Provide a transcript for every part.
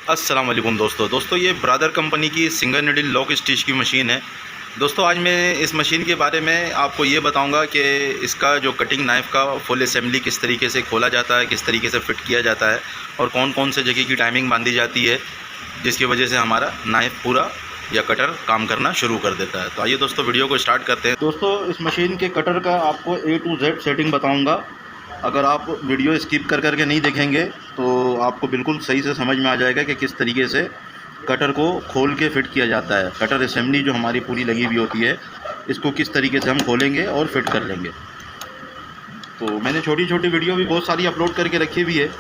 अस्सलाम वालेकुम दोस्तों ये ब्रादर कंपनी की सिंगल निडल लॉक स्टिच की मशीन है। दोस्तों आज मैं इस मशीन के बारे में आपको ये बताऊंगा कि इसका जो कटिंग नाइफ़ का फुल असेंबली किस तरीके से खोला जाता है, किस तरीके से फ़िट किया जाता है और कौन कौन से जगह की टाइमिंग बांधी जाती है जिसकी वजह से हमारा नाइफ़ पूरा या कटर काम करना शुरू कर देता है। तो आइए दोस्तों वीडियो को स्टार्ट करते हैं। दोस्तों इस मशीन के कटर का आपको A to Z सेटिंग बताऊँगा। अगर आप वीडियो स्किप कर करके नहीं देखेंगे तो आपको बिल्कुल सही से समझ में आ जाएगा कि किस तरीके से कटर को खोल के फ़िट किया जाता है। कटर असेंबली जो हमारी पूरी लगी हुई होती है, इसको किस तरीके से हम खोलेंगे और फिट कर लेंगे। तो मैंने छोटी छोटी वीडियो भी बहुत सारी अपलोड करके रखी हुई है।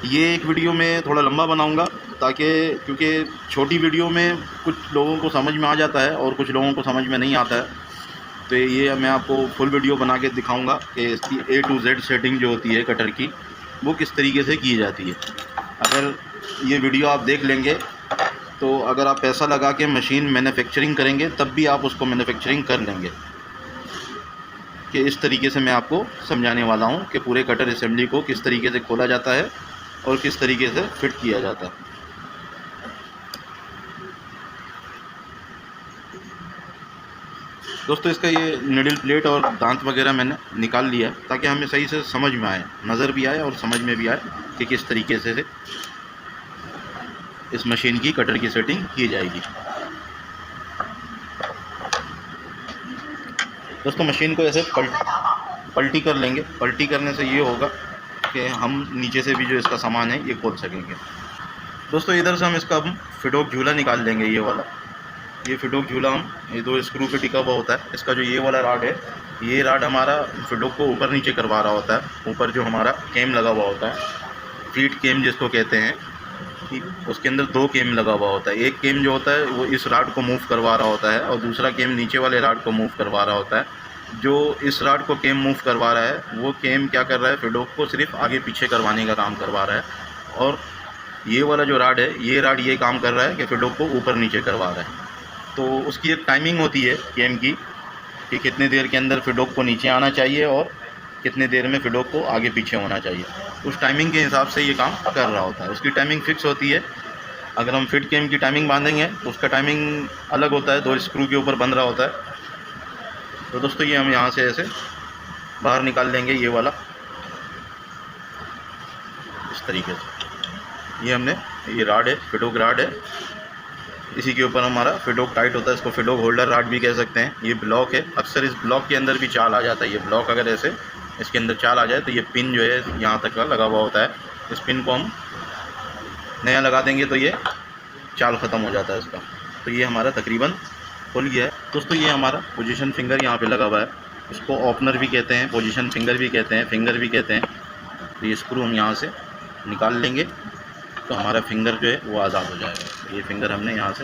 ये एक वीडियो में थोड़ा लंबा बनाऊंगा ताकि, क्योंकि छोटी वीडियो में कुछ लोगों को समझ में आ जाता है और कुछ लोगों को समझ में नहीं आता है। तो ये मैं आपको फुल वीडियो बना के दिखाऊंगा कि इसकी A to Z सेटिंग जो होती है कटर की, वो किस तरीके से की जाती है। अगर ये वीडियो आप देख लेंगे तो अगर आप पैसा लगा के मशीन मैन्युफैक्चरिंग करेंगे तब भी आप उसको मैन्युफैक्चरिंग कर लेंगे। कि इस तरीके से मैं आपको समझाने वाला हूँ कि पूरे कटर असेंबली को किस तरीके से खोला जाता है और किस तरीके से फिट किया जाता है। दोस्तों इसका ये निडल प्लेट और दांत वगैरह मैंने निकाल लिया है ताकि हमें सही से समझ में आए, नज़र भी आए और समझ में भी आए कि किस तरीके से इस मशीन की कटर की सेटिंग की जाएगी। दोस्तों मशीन को ऐसे पलटी कर लेंगे। पलटी करने से ये होगा कि हम नीचे से भी जो इसका सामान है ये खोल सकेंगे। दोस्तों इधर से हम इसका फिडोक झूला निकाल लेंगे। ये वाला ये फिडोक झूला ये 2 स्क्रू पे टिका हुआ होता है। इसका जो ये वाला राड है, ये राड हमारा फिडोक को ऊपर नीचे करवा रहा होता है। ऊपर जो हमारा केम लगा हुआ होता है, फीट केम जिसको कहते हैं, उसके अंदर 2 केम लगा हुआ होता है। एक केम जो होता है वो इस राड को मूव करवा रहा होता है और दूसरा केम नीचे वाले राड को मूव करवा रहा होता है। जो इस राड को केम मूव करवा रहा है वो केम क्या कर रहा है, फिडोक को सिर्फ आगे पीछे करवाने का काम करवा रहा है। और ये वाला जो राड है, ये राड ये काम कर रहा है कि फिडोक को ऊपर नीचे करवा रहा है। तो उसकी एक टाइमिंग होती है केम की कि कितने देर के अंदर फिडोक को नीचे आना चाहिए और कितने देर में फिडोक को आगे पीछे होना चाहिए। उस टाइमिंग के हिसाब से ये काम कर रहा होता है। उसकी टाइमिंग फ़िक्स होती है। अगर हम फिट केम की टाइमिंग बांधेंगे तो उसका टाइमिंग अलग होता है, 2 स्क्रू के ऊपर बंध रहा होता है। तो दोस्तों ये हम यहाँ से ऐसे बाहर निकाल लेंगे। ये वाला इस तरीके से ये हमने, ये राड है, फिडोक राड है, इसी के ऊपर हमारा फिडोक टाइट होता है। इसको फिडोक होल्डर राड भी कह सकते हैं। ये ब्लॉक है। अक्सर इस ब्लॉक के अंदर भी चाल आ जाता है। ये ब्लॉक अगर ऐसे इसके अंदर चाल आ जाए तो ये पिन जो है यहाँ तक का लगा हुआ होता है। इस पिन को हम नया लगा देंगे तो ये चाल ख़त्म हो जाता है इसका। तो ये हमारा तकरीबन खुल गया है। दोस्तों ये हमारा पोजीशन फिंगर यहाँ पे लगा हुआ है। इसको ओपनर भी कहते हैं, पोजीशन फिंगर भी कहते हैं, फिंगर भी कहते हैं। तो ये स्क्रू हम यहाँ से निकाल लेंगे तो हमारा फिंगर जो है वो आज़ाद हो जाएगा। ये फिंगर हमने यहाँ से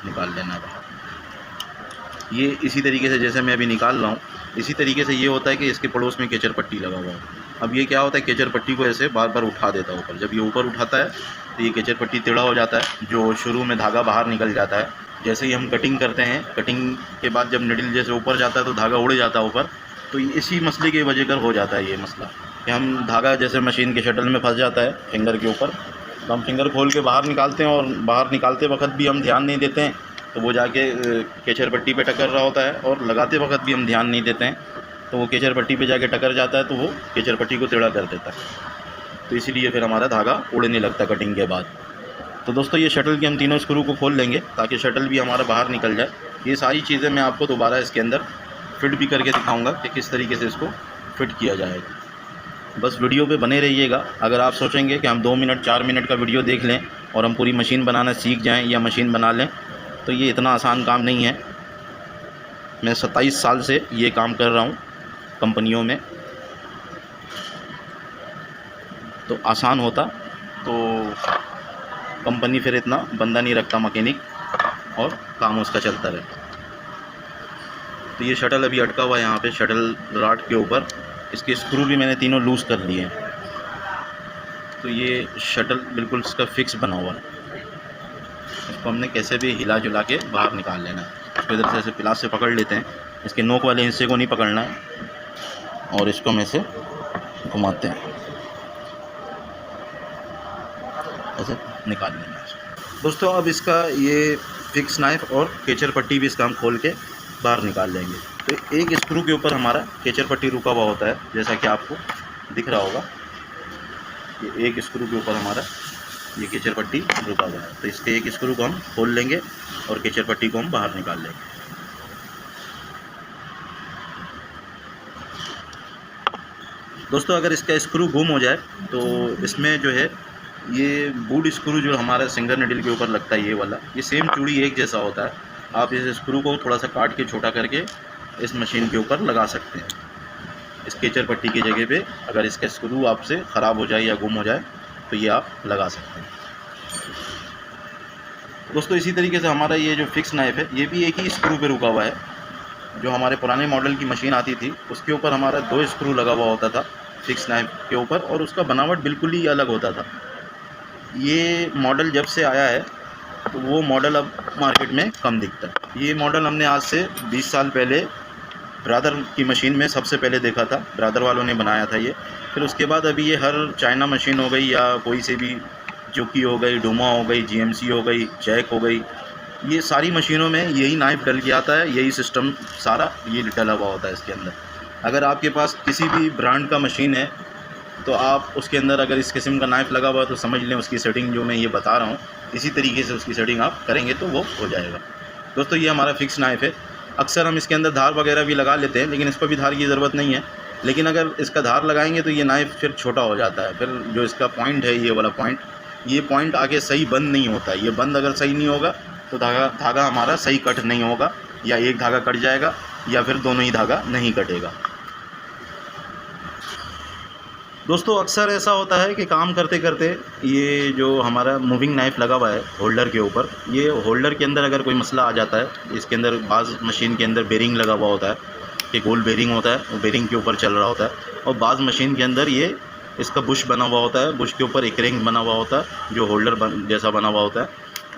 निकाल लेना है बाहर। ये इसी तरीके से जैसे मैं अभी निकाल रहा हूँ, इसी तरीके से ये होता है कि इसके पड़ोस में केचर पट्टी लगा हुआ है। अब ये क्या होता है, केचर पट्टी को ऐसे बार बार उठा देता है ऊपर। जब ये ऊपर उठाता है तो ये केचर पट्टी टेढ़ा हो जाता है, जो शुरू में धागा बाहर निकल जाता है। जैसे ही हम कटिंग करते हैं, कटिंग के बाद जब निडल जैसे ऊपर जाता है तो धागा उड़ जाता है ऊपर। तो इसी मसले की वजह कर हो जाता है ये मसला कि हम धागा जैसे मशीन के शटल में फंस जाता है फिंगर के ऊपर, तो हम फिंगर खोल के बाहर निकालते हैं और बाहर निकालते वक्त भी हम ध्यान नहीं देते हैं तो वो जाके केचर पट्टी पे टकर रहा होता है। और लगाते वक्त भी हम ध्यान नहीं देते हैं तो वो केचर पट्टी पे जाके टकर जाता है तो वो केचर पट्टी को टेढ़ा कर देता है। तो इसीलिए फिर हमारा धागा उड़ने लगता है कटिंग के बाद। तो दोस्तों ये शटल के हम तीनों स्क्रू को खोल लेंगे ताकि शटल भी हमारा बाहर निकल जाए। ये सारी चीज़ें मैं आपको दोबारा इसके अंदर फिट भी करके दिखाऊँगा कि किस तरीके से इसको फिट किया जाएगा। बस वीडियो पे बने रहिएगा। अगर आप सोचेंगे कि हम 2 मिनट 4 मिनट का वीडियो देख लें और हम पूरी मशीन बनाना सीख जाएं या मशीन बना लें, तो ये इतना आसान काम नहीं है। मैं 27 साल से ये काम कर रहा हूँ कंपनियों में। तो आसान होता तो कंपनी फिर इतना बंदा नहीं रखता मैकेनिक और काम उसका चलता रहे। तो ये शटल अभी अटका हुआ है यहाँ पे शटल राड के ऊपर। इसके स्क्रू भी मैंने तीनों लूज़ कर लिए हैं। तो ये शटल बिल्कुल इसका फिक्स बना हुआ है। इसको हमने कैसे भी हिला जुला के बाहर निकाल लेना है। इसको इधर से ऐसे पिलास से पकड़ लेते हैं। इसके नोक वाले हिस्से को नहीं पकड़ना है और इसको हम ऐसे घुमाते हैं, ऐसे निकाल लेना है। दोस्तों अब इसका ये फिक्स नाइफ और केचर पट्टी भी इसका हम खोल के बाहर निकाल लेंगे। तो एक स्क्रू के ऊपर हमारा केचर पट्टी रुका हुआ होता है, जैसा कि आपको दिख रहा होगा। ये एक स्क्रू के ऊपर हमारा ये केचर पट्टी रुका हुआ है। तो इसके एक स्क्रू को हम खोल लेंगे और केचर पट्टी को हम बाहर निकाल लेंगे। दोस्तों अगर इसका स्क्रू गुम हो जाए तो इसमें जो है ये बूट स्क्रू जो हमारा सिंगल निडल के ऊपर लगता है, ये वाला, ये सेम चूड़ी एक जैसा होता है। आप इस स्क्रू को थोड़ा सा काट के छोटा करके इस मशीन के ऊपर लगा सकते हैं। इस केचर पट्टी की जगह पे अगर इसका स्क्रू आपसे ख़राब हो जाए या गुम हो जाए तो ये आप लगा सकते हैं। दोस्तों इसी तरीके से हमारा ये जो फिक्स नाइफ है ये भी एक ही स्क्रू पे रुका हुआ है। जो हमारे पुराने मॉडल की मशीन आती थी उसके ऊपर हमारा 2 स्क्रू लगा हुआ होता था फिक्स नाइफ के ऊपर, और उसका बनावट बिल्कुल ही अलग होता था। ये मॉडल जब से आया है तो वो मॉडल अब मार्केट में कम दिखता है। ये मॉडल हमने आज से 20 साल पहले ब्रादर की मशीन में सबसे पहले देखा था, ब्रादर वालों ने बनाया था ये। फिर उसके बाद अभी ये हर चाइना मशीन हो गई या कोई से भी जोकी हो गई, डोमा हो गई, जीएमसी हो गई, जैक हो गई, ये सारी मशीनों में यही नाइफ डल के आता है, यही सिस्टम सारा ये डला हुआ होता है इसके अंदर। अगर आपके पास किसी भी ब्रांड का मशीन है तो आप उसके अंदर अगर इस किस्म का नाइफ लगा हुआ है तो समझ लें उसकी सेटिंग जो मैं ये बता रहा हूँ इसी तरीके से उसकी सेटिंग आप करेंगे तो वो हो जाएगा। दोस्तों ये हमारा फिक्स नाइफ है। अक्सर हम इसके अंदर धार वगैरह भी लगा लेते हैं, लेकिन इसको भी धार की ज़रूरत नहीं है। लेकिन अगर इसका धार लगाएंगे तो ये नाइफ फिर छोटा हो जाता है। फिर जो इसका पॉइंट है, ये वाला पॉइंट, ये पॉइंट आगे सही बंद नहीं होता है। ये बंद अगर सही नहीं होगा तो धागा हमारा सही कट नहीं होगा, या एक धागा कट जाएगा या फिर दोनों ही धागा नहीं कटेगा। दोस्तों अक्सर ऐसा होता है कि काम करते करते ये जो हमारा मूविंग नाइफ लगा हुआ है होल्डर के ऊपर, ये होल्डर के अंदर अगर कोई मसला आ जाता है, इसके अंदर बाज़ मशीन के अंदर बेरिंग लगा हुआ होता है, कि गोल बेरिंग होता है, वो बेरिंग के ऊपर चल रहा होता है, और बाज़ मशीन के अंदर ये इसका बुश बना हुआ होता है, बुश के ऊपर एक रिंग बना हुआ होता है जो होल्डर जैसा बना हुआ होता है,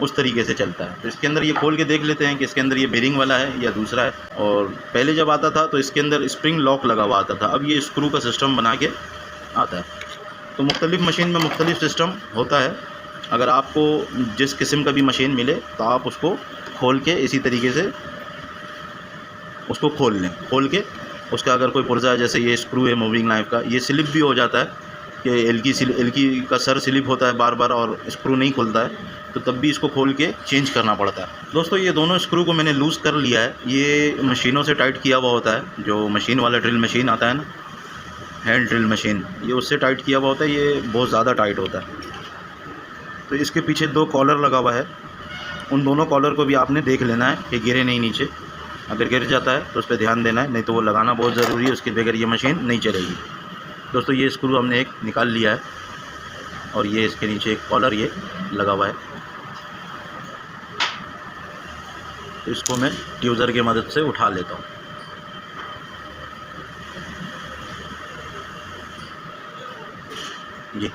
उस तरीके से चलता है। तो इसके अंदर ये खोल के देख लेते हैं कि इसके अंदर ये बेरिंग वाला है या दूसरा है। और पहले जब आता था तो इसके अंदर स्प्रिंग लॉक लगा हुआ आता था, अब ये स्क्रू का सिस्टम बना के आता है। तो मुख्तलिफ़ मशीन में मुख्तलिफ़ सिस्टम होता है। अगर आपको जिस किस्म का भी मशीन मिले तो आप उसको खोल के इसी तरीके से उसको खोल लें। खोल के उसका अगर कोई पुर्जा, जैसे ये स्क्रू है मूविंग नाइफ का, ये स्लिप भी हो जाता है कि एलकी का सर स्लिप होता है बार बार और स्क्रू नहीं खुलता है, तो तब भी इसको खोल के चेंज करना पड़ता है। दोस्तों ये दोनों स्क्रू को मैंने लूज़ कर लिया है। ये मशीनों से टाइट किया हुआ होता है, जो मशीन वाला ड्रिल मशीन आता है ना, हैंड ड्रिल मशीन, ये उससे टाइट किया हुआ होता है। ये बहुत ज़्यादा टाइट होता है। तो इसके पीछे 2 कॉलर लगा हुआ है, उन दोनों कॉलर को भी आपने देख लेना है कि गिरे नहीं नीचे। अगर गिर जाता है तो उस पर ध्यान देना है, नहीं तो वो लगाना बहुत ज़रूरी है, उसके बगैर ये मशीन नहीं चलेगी। दोस्तों ये स्क्रू हमने एक निकाल लिया है और ये इसके नीचे एक कॉलर ये लगा हुआ है। तो इसको मैं ट्यूज़र की मदद से उठा लेता हूँ। ये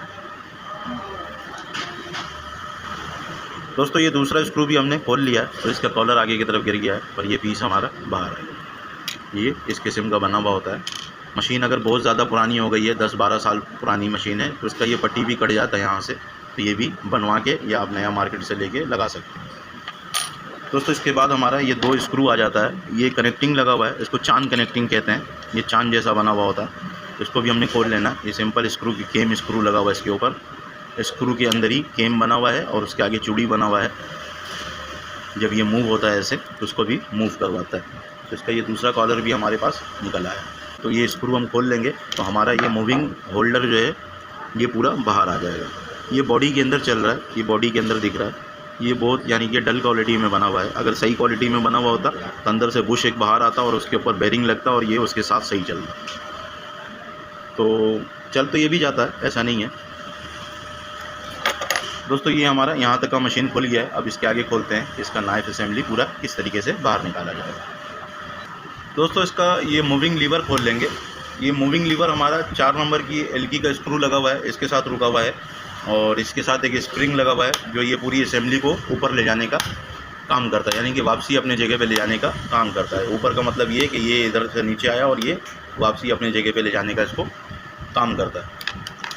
दोस्तों ये दूसरा स्क्रू भी हमने खोल लिया है, तो इसका कॉलर आगे की तरफ गिर गया है और ये पीस हमारा बाहर है। ये इस किस्म का बना हुआ होता है। मशीन अगर बहुत ज़्यादा पुरानी हो गई है, 10-12 साल पुरानी मशीन है, तो इसका ये पट्टी भी कट जाता है यहाँ से, तो ये भी बनवा के या आप नया मार्केट से लेके लगा सकते हैं। दोस्तों इसके बाद हमारा ये 2 स्क्रू आ जाता है। ये कनेक्टिंग लगा हुआ है, इसको चांद कनेक्टिंग कहते हैं। ये चांद जैसा बना हुआ होता है, इसको भी हमने खोल लेना। ये सिंपल स्क्रू की केम स्क्रू लगा हुआ है इसके ऊपर। स्क्रू के अंदर ही केम बना हुआ है और उसके आगे चूड़ी बना हुआ है। जब ये मूव होता है ऐसे तो उसको भी मूव करवाता है। तो इसका ये दूसरा कॉलर भी हमारे पास निकल आया। तो ये स्क्रू हम खोल लेंगे तो हमारा ये मूविंग होल्डर जो है ये पूरा बाहर आ जाएगा। ये बॉडी के अंदर चल रहा है, ये बॉडी के अंदर दिख रहा है। ये बहुत यानी कि डल क्वालिटी में बना हुआ है। अगर सही क्वालिटी में बना हुआ होता तो अंदर से बुश एक बाहर आता और उसके ऊपर बेरिंग लगता और ये उसके साथ सही चलता। तो चल तो ये भी जाता है, ऐसा नहीं है। दोस्तों ये हमारा यहाँ तक का मशीन खुल गया है। अब इसके आगे खोलते हैं इसका नाइफ असेंबली पूरा किस तरीके से बाहर निकाला जाएगा। दोस्तों इसका ये मूविंग लीवर खोल लेंगे। ये मूविंग लीवर हमारा 4 नंबर की एलकी का स्क्रू लगा हुआ है, इसके साथ रुका हुआ है और इसके साथ एक स्प्रिंग लगा हुआ है जो ये पूरी असेंबली को ऊपर ले जाने का काम करता है, यानी कि वापसी अपने जगह पे ले जाने का काम करता है। ऊपर का मतलब ये कि ये इधर से नीचे आया और ये वापसी अपने जगह पे ले जाने का इसको काम करता है।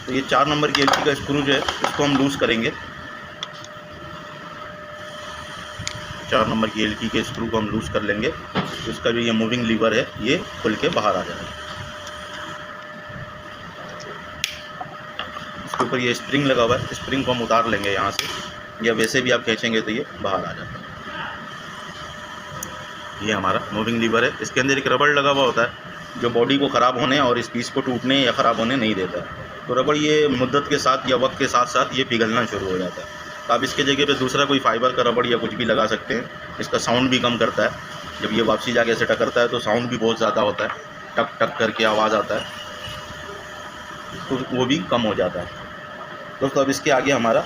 तो ये 4 नंबर की एलकी का स्क्रू जो है इसको हम लूज़ करेंगे। 4 नंबर की एलकी के स्क्रू को हम लूज़ कर लेंगे तो इसका जो ये मूविंग लीवर है ये खुल के बाहर आ जाएगा। इसके ऊपर ये स्प्रिंग लगा हुआ है, स्प्रिंग को हम उतार लेंगे यहाँ से, या वैसे भी आप खींचेंगे तो ये बाहर आ जाता है। ये हमारा मूविंग लीवर है। इसके अंदर एक रबड़ लगा हुआ होता है जो बॉडी को ख़राब होने और इस पीस को टूटने या ख़राब होने नहीं देता है। तो रबड़ ये मुद्दत के साथ या वक्त के साथ साथ ये पिघलना शुरू हो जाता है। तो आप इसके जगह पे दूसरा कोई फाइबर का रबड़ या कुछ भी लगा सकते हैं। इसका साउंड भी कम करता है। जब ये वापसी जाके ऐसे टकरता है तो साउंड भी बहुत ज़्यादा होता है, टक टक करके आवाज़ आता है, तो वो भी कम हो जाता है दोस्तों। अब इसके आगे हमारा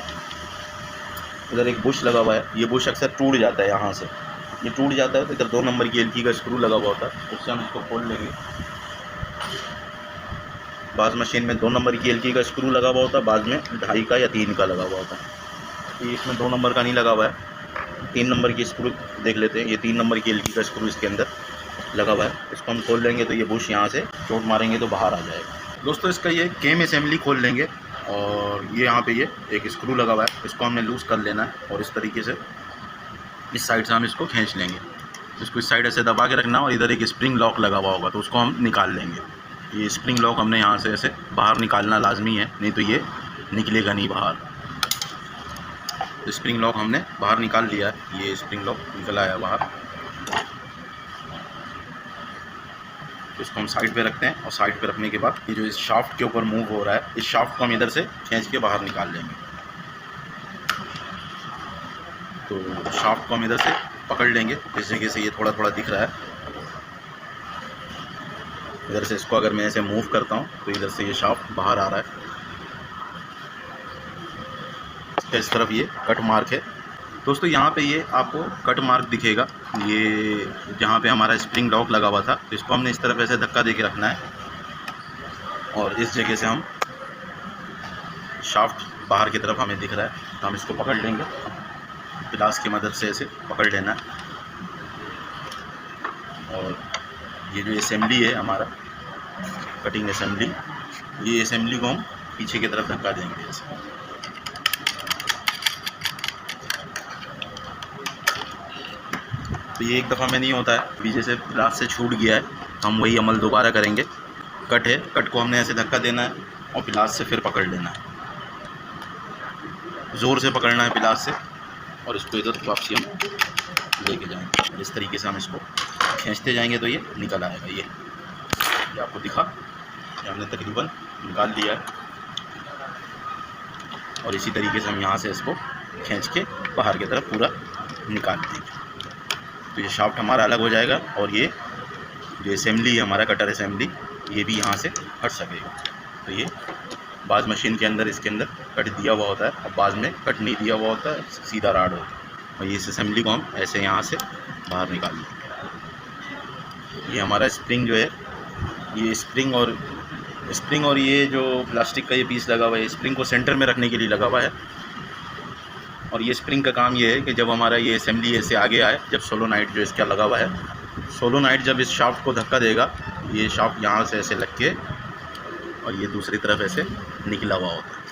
इधर एक बुश लगा हुआ है। ये बुश अक्सर टूट जाता है, यहाँ से ये टूट जाता है तो इधर 2 नंबर की एलकी का स्क्रू लगा हुआ होता है, उससे हम इसको खोल लेंगे। बाज़ मशीन में 2 नंबर की एलकी का स्क्रू लगा हुआ होता है, बाद में 2.5 का या 3 का लगा हुआ होता है। ये इसमें 2 नंबर का नहीं लगा हुआ है, 3 नंबर की स्क्रू देख लेते हैं। ये 3 नंबर की एलकी का स्क्रू इसके अंदर लगा हुआ है। इसको हम खोल लेंगे तो ये बुश यहाँ से चोट मारेंगे तो बाहर आ जाएगा दोस्तों। इसका ये केम असेंबली खोल लेंगे और ये यहाँ पे ये एक स्क्रू लगा हुआ है, इसको हमने लूज़ कर लेना है और इस तरीके से इस साइड से हम इसको खींच लेंगे। इसको इस साइड ऐसे दबा के रखना और इधर एक स्प्रिंग लॉक लगा हुआ होगा तो उसको हम निकाल लेंगे। ये स्प्रिंग लॉक हमने यहाँ से ऐसे बाहर निकालना लाजमी है, नहीं तो ये निकलेगा नहीं बाहर। तो स्प्रिंग लॉक हमने बाहर निकाल लिया है, ये स्प्रिंग लॉक निकल आया बाहर। तो इसको हम साइड पे रखते हैं और साइड पे रखने के बाद ये जो इस शाफ्ट के ऊपर मूव हो रहा है, इस शाफ्ट को हम इधर से खींच के बाहर निकाल लेंगे। तो शाफ्ट को हम इधर से पकड़ लेंगे, इस जगह से ये थोड़ा थोड़ा दिख रहा है। इधर से इसको अगर मैं ऐसे मूव करता हूँ तो इधर से ये शाफ्ट बाहर आ रहा है। इस तरफ ये कट मार्क है दोस्तों। यहाँ पे ये आपको कट मार्क दिखेगा, ये जहाँ पे हमारा स्प्रिंग लॉक लगा हुआ था, तो इसको हमने इस तरफ ऐसे धक्का दे के रखना है और इस जगह से हम शाफ्ट बाहर की तरफ हमें दिख रहा है तो हम इसको पकड़ लेंगे, पिलास की मदद से ऐसे पकड़ लेना है। और ये जो असेंबली है हमारा कटिंग असेंबली, ये असेंबली को हम पीछे की तरफ धक्का देंगे ऐसे। तो ये एक दफ़ा में नहीं होता है, अभी जैसे पिलास से छूट गया है तो हम वही अमल दोबारा करेंगे। कट है, कट को हमने ऐसे धक्का देना है और पिलास से फिर पकड़ लेना है, ज़ोर से पकड़ना है पिलास से और इसको इधर वापसी हम लेके जाएंगे। इस तरीके से हम इसको खींचते जाएंगे तो ये निकल आएगा। ये आपको दिखा, ये हमने तकरीबन निकाल लिया है और इसी तरीके से हम यहाँ से इसको खींच के बाहर की तरफ पूरा निकाल देंगे तो ये शाफ्ट हमारा अलग हो जाएगा और ये जो असेंबली है हमारा कटर असेंबली, ये भी यहाँ से हट सकेगा। तो ये बाज़ मशीन के अंदर इसके अंदर कट दिया हुआ होता है और बाज़ में कट नहीं दिया हुआ होता है, सीधा राड होता है और ये इस असेंबली को हम ऐसे यहाँ से बाहर निकाल लेंगे। ये हमारा स्प्रिंग जो है, ये स्प्रिंग और ये जो प्लास्टिक का ये पीस लगा हुआ है, स्प्रिंग को सेंटर में रखने के लिए लगा हुआ है। और ये स्प्रिंग का काम ये है कि जब हमारा ये असेंबली ऐसे आगे आए, जब सोलोनाइट जो इसका लगा हुआ है, सोलोनाइट जब इस शाफ्ट को धक्का देगा, ये शाफ्ट यहाँ से ऐसे लग के और ये दूसरी तरफ ऐसे निकला हुआ होता है।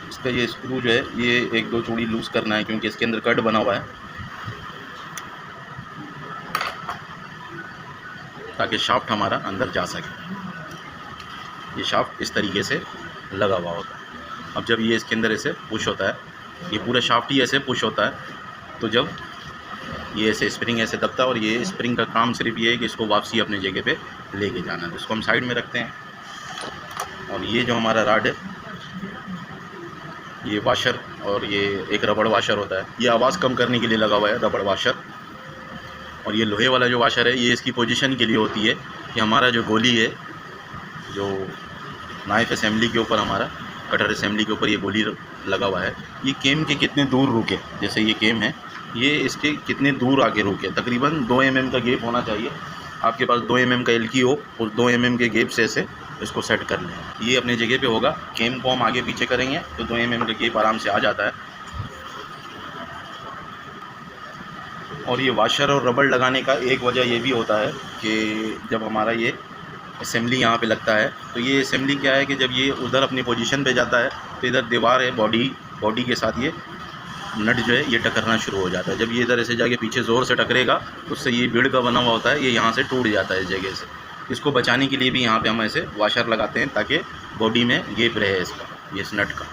इसका ये स्क्रू जो है, ये 1-2 चूड़ी लूज़ करना है क्योंकि इसके अंदर कट बना हुआ है, ताकि शाफ्ट हमारा अंदर जा सके। ये शाफ्ट इस तरीके से लगा हुआ होता है। अब जब ये इसके अंदर ऐसे पुश होता है, ये पूरा शाफ्ट ही ऐसे पुश होता है, तो जब ये ऐसे स्प्रिंग ऐसे दबता है और ये स्प्रिंग का काम सिर्फ ये है कि इसको वापसी अपने जगह पे लेके जाना है। तो इसको हम साइड में रखते हैं और ये जो हमारा राड है, ये वाशर और ये एक रबड़ वाशर होता है, ये आवाज़ कम करने के लिए लगा हुआ है रबड़ वाशर। और ये लोहे वाला जो वाशर है, ये इसकी पोजीशन के लिए होती है कि हमारा जो गोली है, जो नाइफ असेंबली के ऊपर, हमारा कटर असेंबली के ऊपर ये गोली लगा हुआ है, ये केम के कितने दूर रुके, जैसे ये केम है, ये इसके कितने दूर आगे रुके। तकरीबन 2 mm का गैप होना चाहिए। आपके पास 2 mm का एलकी हो, उस 2 mm के गैप से ऐसे इसको सेट कर लें। ये अपने जगह पे होगा। केम को हम आगे पीछे करेंगे तो 2 mm का गैप आराम से आ जाता है। और ये वाशर और रबड़ लगाने का एक वजह ये भी होता है कि जब हमारा ये असेंबली यहाँ पे लगता है। तो ये असेंबली क्या है कि जब ये उधर अपनी पोजीशन पे जाता है तो इधर दीवार है, बॉडी के साथ ये नट जो है ये टकरना शुरू हो जाता है। जब ये इधर ऐसे जाके पीछे ज़ोर से टकरेगा तो उससे ये बीड़ का बना हुआ होता है, ये यहाँ से टूट जाता है इस जगह से। इसको बचाने के लिए भी यहाँ पे हम ऐसे वाशर लगाते हैं ताकि बॉडी में गैप रहे इसका, ये इस नट का।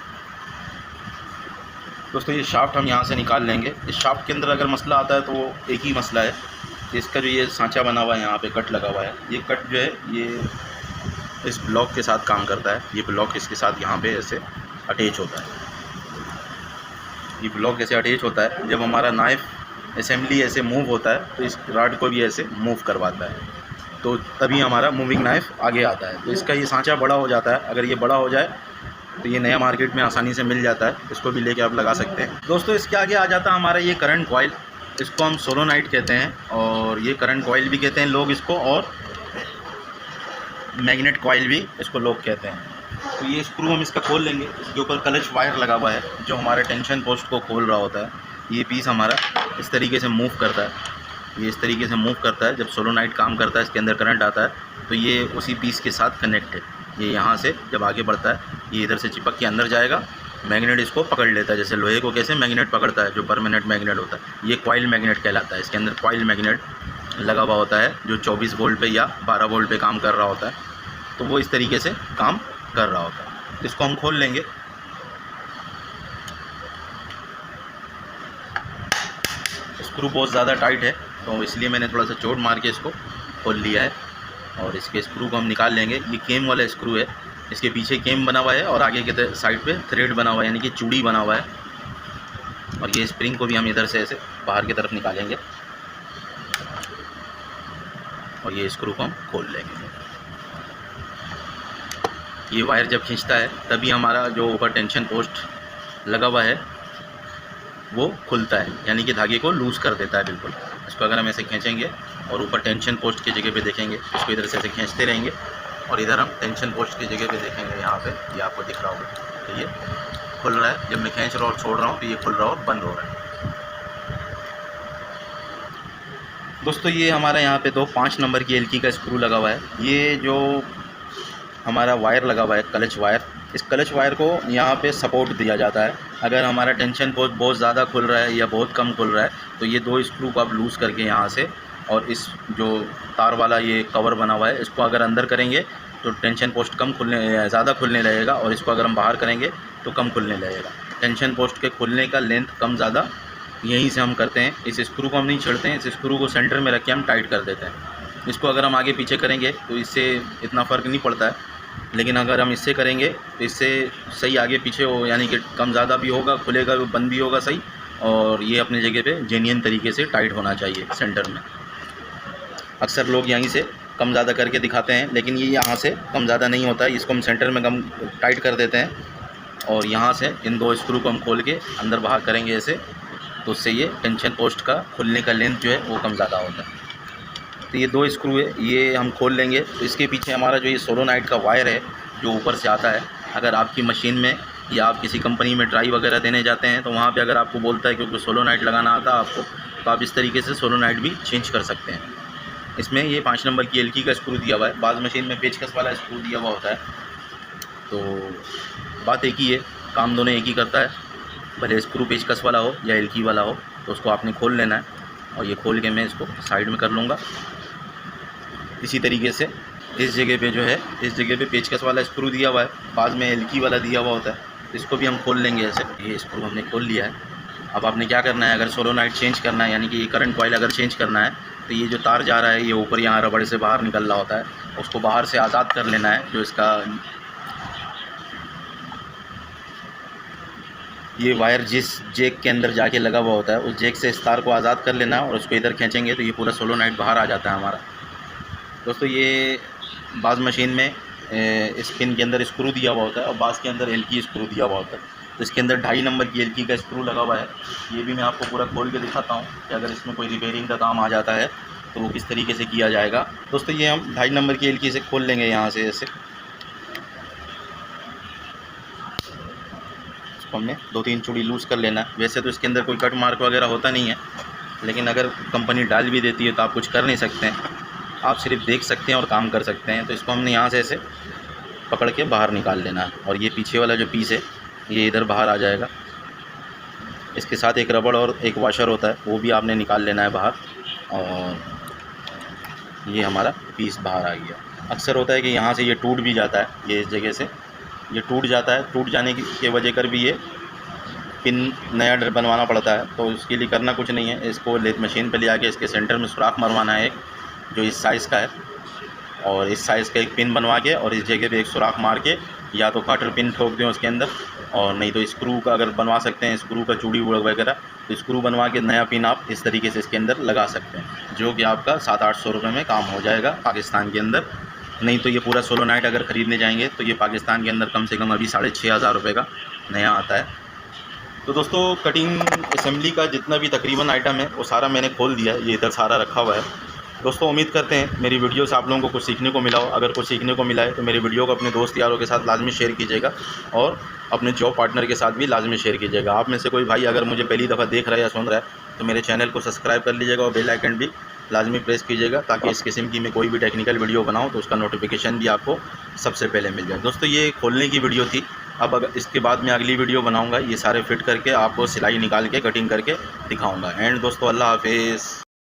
दोस्तों ये शाफ्ट हम यहाँ से निकाल लेंगे। इस शाफ्ट के अंदर अगर मसला आता है तो वो एक ही मसला है, इसका जो ये सांचा बना हुआ है यहाँ पे कट लगा हुआ है, ये कट जो है ये इस ब्लॉक के साथ काम करता है। ये ब्लॉक इसके साथ यहाँ पे ऐसे अटैच होता है। ये ब्लॉक ऐसे अटैच होता है, जब हमारा नाइफ असेंबली ऐसे मूव होता है तो इस रॉड को भी ऐसे मूव करवाता है, तो तभी हमारा मूविंग नाइफ आगे आता है। तो इसका ये सांचा बड़ा हो जाता है। अगर ये बड़ा हो जाए तो ये नया मार्केट में आसानी से मिल जाता है, इसको भी लेके आप लगा सकते हैं। दोस्तों इसके आगे आ जाता है हमारा ये करंट कॉइल, इसको हम सोलोनाइट कहते हैं और ये करंट कॉइल भी कहते हैं लोग इसको, और मैग्नेट कॉइल भी इसको लोग कहते हैं। तो ये स्क्रू हम इसका खोल लेंगे। इसके ऊपर क्लच वायर लगा हुआ है जो हमारे टेंशन पोस्ट को खोल रहा होता है। ये पीस हमारा इस तरीके से मूव करता है, ये इस तरीके से मूव करता है। जब सोलोनाइट काम करता है, इसके अंदर करंट आता है तो ये उसी पीस के साथ कनेक्ट है। ये यहाँ से जब आगे बढ़ता है ये इधर से चिपक के अंदर जाएगा, मैग्नेट इसको पकड़ लेता है। जैसे लोहे को कैसे मैग्नेट पकड़ता है, जो परमानेंट मैग्नेट होता है, ये कॉइल मैग्नेट कहलाता है। इसके अंदर कॉइल मैग्नेट लगा हुआ होता है जो 24 वोल्ट पे या 12 वोल्ट पे काम कर रहा होता है, तो वो इस तरीके से काम कर रहा होता है। इसको हम खोल लेंगे। स्क्रू बहुत ज़्यादा टाइट है तो इसलिए मैंने थोड़ा सा चोट मार के इसको खोल लिया है, और इसके स्क्रू को हम निकाल लेंगे। ये केम वाला स्क्रू है, इसके पीछे केम बना हुआ है और आगे के साइड पे थ्रेड बना हुआ है, यानी कि चूड़ी बना हुआ है। और ये स्प्रिंग को भी हम इधर से ऐसे बाहर की तरफ निकालेंगे और ये स्क्रू को हम खोल लेंगे। ये वायर जब खींचता है तभी हमारा जो ऊपर टेंशन पोस्ट लगा हुआ है वो खुलता है, यानी कि धागे को लूज़ कर देता है बिल्कुल। इसको अगर हम ऐसे खींचेंगे और ऊपर टेंशन पोस्ट की जगह पे देखेंगे, इसको इधर से ऐसे खींचते रहेंगे और इधर हम टेंशन पोस्ट की जगह पे देखेंगे, यहाँ पे ये आपको दिख रहा होगा। तो ये खुल रहा है, जब मैं खींच रहा हूँ और छोड़ रहा हूँ तो ये खुल रहा है और बंद हो रहा है। दोस्तों ये हमारा यहाँ पे 5 नंबर की एलकी का स्क्रू लगा हुआ है। ये जो हमारा वायर लगा हुआ है क्लच वायर, इस क्लच वायर को यहाँ पे सपोर्ट दिया जाता है। अगर हमारा टेंशन पोस्ट बहुत ज़्यादा खुल रहा है या बहुत कम खुल रहा है तो ये 2 स्क्रू को आप लूज़ करके यहाँ से, और इस जो तार वाला ये कवर बना हुआ है इसको अगर अंदर करेंगे तो टेंशन पोस्ट ज़्यादा खुलने लगेगा, और इसको अगर हम बाहर करेंगे तो कम खुलने लगेगा। टेंशन पोस्ट के खुलने का लेंथ कम ज़्यादा यहीं से हम करते हैं। इस स्क्रू को हम नहीं छेड़ते हैं, इस स्क्रू को सेंटर में रख के हम टाइट कर देते हैं। इसको अगर हम आगे पीछे करेंगे तो इससे इतना फ़र्क नहीं पड़ता है, लेकिन अगर हम इससे करेंगे तो इससे सही आगे पीछे हो, यानी कि कम ज़्यादा भी होगा, खुलेगा बंद भी होगा सही, और ये अपनी जगह पे जेन्युइन तरीके से टाइट होना चाहिए सेंटर में। अक्सर लोग यहीं से कम ज़्यादा करके दिखाते हैं, लेकिन ये यहाँ से कम ज़्यादा नहीं होता है। इसको हम सेंटर में कम टाइट कर देते हैं और यहाँ से इन 2 स्क्रू को हम खोल के अंदर बाहर करेंगे ऐसे, तो उससे ये टेंशन पोस्ट का खुलने का लेंथ जो है वो कम ज़्यादा होता है। तो ये 2 स्क्रू है, ये हम खोल लेंगे। तो इसके पीछे हमारा जो ये सोलोनाइट का वायर है जो ऊपर से आता है, अगर आपकी मशीन में या आप किसी कंपनी में ट्राई वगैरह देने जाते हैं तो वहाँ पे अगर आपको बोलता है क्योंकि सोलोनाइट लगाना आता है आपको, तो आप इस तरीके से सोलोनाइट भी चेंज कर सकते हैं। इसमें ये 5 नंबर की एलकी का स्क्रू दिया हुआ है, बाद मशीन में पेचकस वाला स्क्रू दिया हुआ होता है। तो बात एक ही है, काम दोनों एक ही करता है, भले स्क्रू पेचकस वाला हो या एलकी वाला हो। तो उसको आपने खोल लेना है, और ये खोल के मैं इसको साइड में कर लूँगा। इसी तरीके से इस जगह पे जो है, इस जगह पे पेचकस वाला स्क्रू दिया हुआ है, बाद में एलकी वाला दिया हुआ होता है, इसको भी हम खोल लेंगे ऐसे। ये स्क्रू हमने खोल लिया है। अब आपने क्या करना है, अगर सोलोनाइट चेंज करना है, यानी कि ये करंट कॉइल अगर चेंज करना है, तो ये जो तार जा रहा है ये ऊपर यहाँ रबड़ से बाहर निकल रहा होता है, उसको बाहर से आज़ाद कर लेना है। जो इसका ये वायर जिस जैक के अंदर जाके लगा हुआ होता है, उस जैक से इस तार को आज़ाद कर लेना है और उसको इधर खींचेंगे तो ये पूरा सोलोनाइट बाहर आ जाता है हमारा। दोस्तों ये बाज़ मशीन में इस पिन के अंदर स्क्रू दिया हुआ होता है और बाज़ के अंदर एलकी स्क्रू दिया हुआ होता है। तो इसके अंदर 2.5 नंबर की एलकी का स्क्रू लगा हुआ है। ये भी मैं आपको पूरा खोल के दिखाता हूँ कि अगर इसमें कोई रिपेयरिंग का काम आ जाता है तो वो किस तरीके से किया जाएगा। दोस्तों ये हम 2.5 नंबर की एलकी से खोल लेंगे यहाँ से ऐसे। इसको हमने 2-3 चूड़ी लूज़ कर लेना है। वैसे तो इसके अंदर कोई कट मार्क वगैरह होता नहीं है, लेकिन अगर कंपनी डाल भी देती है तो आप कुछ कर नहीं सकते हैं। आप सिर्फ देख सकते हैं और काम कर सकते हैं। तो इसको हमने यहाँ से ऐसे पकड़ के बाहर निकाल लेना है और ये पीछे वाला जो पीस है ये इधर बाहर आ जाएगा। इसके साथ एक रबड़ और एक वॉशर होता है, वो भी आपने निकाल लेना है बाहर। और ये हमारा पीस बाहर आ गया। अक्सर होता है कि यहाँ से ये टूट भी जाता है, ये इस जगह से ये टूट जाता है। टूट जाने की वजह कर भी ये पिन नया बनवाना पड़ता है। तो इसके लिए करना कुछ नहीं है, इसको लेथ मशीन पे ले आके इसके सेंटर में सुराख मरवाना है एक, जो इस साइज़ का है। और इस साइज़ का एक पिन बनवा के और इस जगह पे एक सुराख मार के या तो काटर पिन ठोक दें उसके अंदर, और नहीं तो स्क्रू का अगर बनवा सकते हैं, स्क्रू का चूड़ी वगैरह, तो स्क्रू बनवा के नया पिन आप इस तरीके से इसके अंदर लगा सकते हैं, जो कि आपका 700-800 रुपये में काम हो जाएगा पाकिस्तान के अंदर। नहीं तो ये पूरा सोलोनाइट अगर ख़रीदने जाएंगे तो ये पाकिस्तान के अंदर कम से कम अभी 6500 रुपये का नया आता है। तो दोस्तों कटिंग असेंबली का जितना भी तकरीबन आइटम है वो सारा मैंने खोल दिया है, ये इधर सारा रखा हुआ है। दोस्तों उम्मीद करते हैं मेरी वीडियो से आप लोगों को कुछ सीखने को मिला हो। अगर कुछ सीखने को मिला है तो मेरी वीडियो को अपने दोस्त यारों के साथ लाजमी शेयर कीजिएगा और अपने जॉब पार्टनर के साथ भी लाजमी शेयर कीजिएगा। आप में से कोई भाई अगर मुझे पहली दफ़ा देख रहा है या सुन रहा है तो मेरे चैनल को सब्सक्राइब कर लीजिएगा और बेल आइकन भी लाजमी प्रेस कीजिएगा, ताकि इस किस्म की मैं कोई भी टेक्निकल वीडियो बनाऊँ तो उसका नोटिफिकेशन भी आपको सबसे पहले मिल जाए। दोस्तों ये खोलने की वीडियो थी। अब अगर इसके बाद मैं अगली वीडियो बनाऊँगा, ये सारे फिट करके आपको सिलाई निकाल के कटिंग करके दिखाऊँगा। एंड दोस्तों अल्लाह हाफिज़।